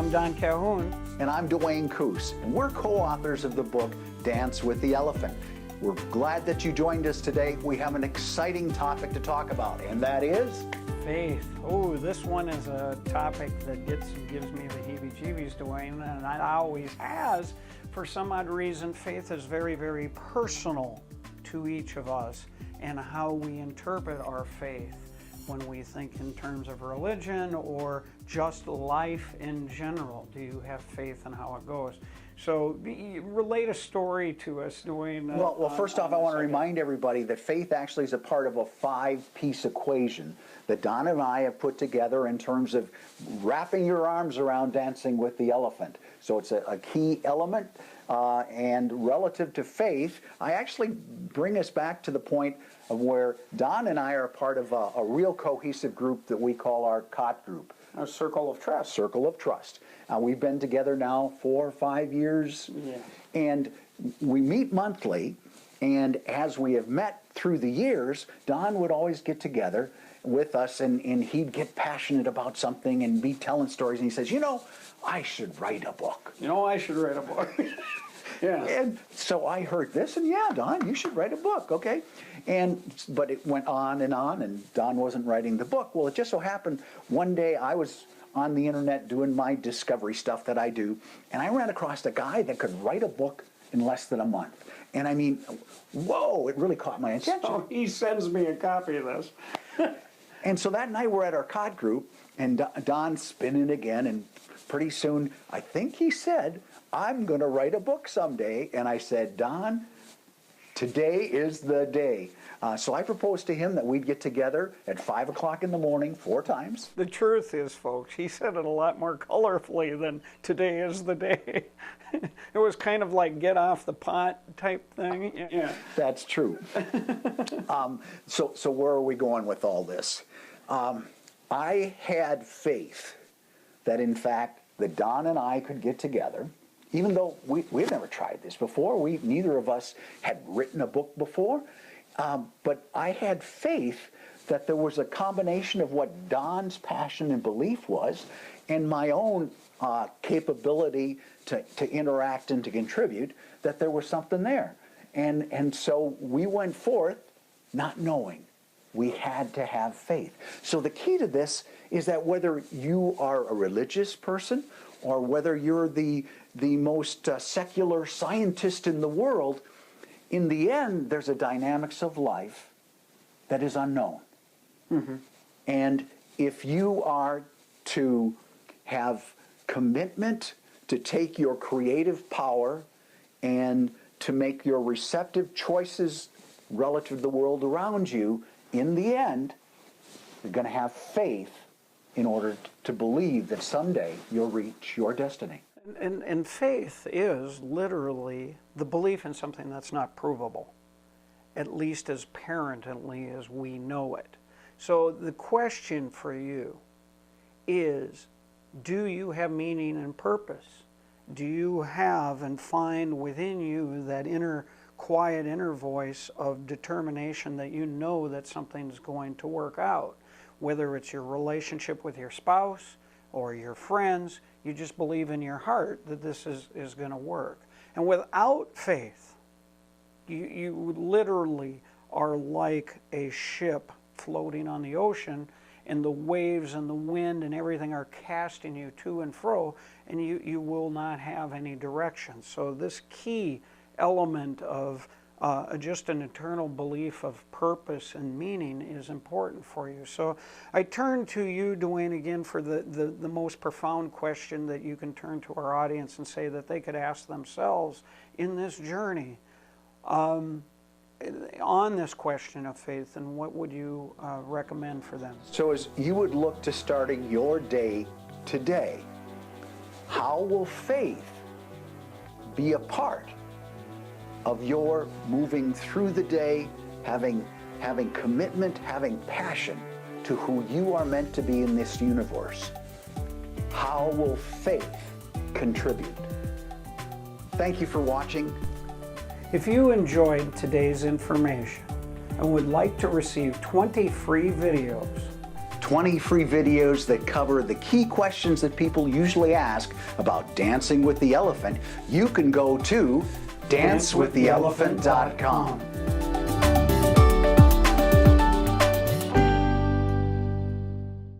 I'm Don Calhoun. And I'm Duane, and we're co-authors of the book, Dance with the Elephant. We're glad that you joined us today. We have an exciting topic to talk about, and that is? Faith. Oh, this one is a topic that gives me the heebie-jeebies, Duane, and it always has. For some odd reason, faith is very, very personal to each of us and how we interpret our faith when we think in terms of religion or just life in general. Do you have faith in how it goes? So relate a story to us, Duane. Well, first off, I want to remind everybody that faith actually is a part of a 5-piece equation that Don and I have put together in terms of wrapping your arms around dancing with the elephant. So it's a key element, and relative to faith, I actually bring us back to the point of where Don and I are part of a real cohesive group that we call our COT group. A circle of trust. Circle of trust. We've been together now 4 or 5 years, and we meet monthly, and as we have met through the years, Don would always get together with us, and he'd get passionate about something and be telling stories, and he says, you know, I should write a book. You know, I should write a book. Yeah. And so I heard this, and yeah, Don, you should write a book, okay? But it went on, and Don wasn't writing the book. Well, it just so happened one day I was on the internet doing my discovery stuff that I do, and I ran across a guy that could write a book in less than a month. And I mean, whoa, it really caught my attention. So he sends me a copy of this. And so that night we're at our COD group, and Don's spinning again, and pretty soon, I think he said, I'm going to write a book someday. And I said, Don, today is the day. So I proposed to him that we'd get together at 5 o'clock in the morning 4 times. The truth is, folks, he said it a lot more colorfully than today is the day. It was kind of like get off the pot type thing. Yeah. That's true. So where are we going with all this? I had faith that, in fact, that Don and I could get together. Even though we've never tried this before, neither of us had written a book before, but I had faith that there was a combination of what Don's passion and belief was and my own capability to interact and to contribute, that there was something there. And so we went forth not knowing. We had to have faith. So the key to this is that whether you are a religious person or whether you're the most secular scientist in the world, in the end, there's a dynamics of life that is unknown. Mm-hmm. And if you are to have commitment to take your creative power and to make your receptive choices relative to the world around you, in the end, you're going to have faith in order to believe that someday you'll reach your destiny. And faith is literally the belief in something that's not provable, at least as parentally as we know it. So the question for you is, do you have meaning and purpose? Do you have and find within you that quiet inner voice of determination that you know that something's going to work out? Whether it's your relationship with your spouse or your friends, you just believe in your heart that this is going to work. And without faith, you literally are like a ship floating on the ocean, and the waves and the wind and everything are casting you to and fro, and you will not have any direction. So this key element of just an eternal belief of purpose and meaning is important for you. So I turn to you, Duane, again for the most profound question that you can turn to our audience and say that they could ask themselves in this journey on this question of faith, and what would you recommend for them? So as you would look to starting your day today, how will faith be a part of your moving through the day, having commitment, having passion to who you are meant to be in this universe? How will faith contribute? Thank you for watching. If you enjoyed today's information and would like to receive 20 free videos, 20 free videos that cover the key questions that people usually ask about dancing with the elephant, you can go to dancewiththeelephant.com.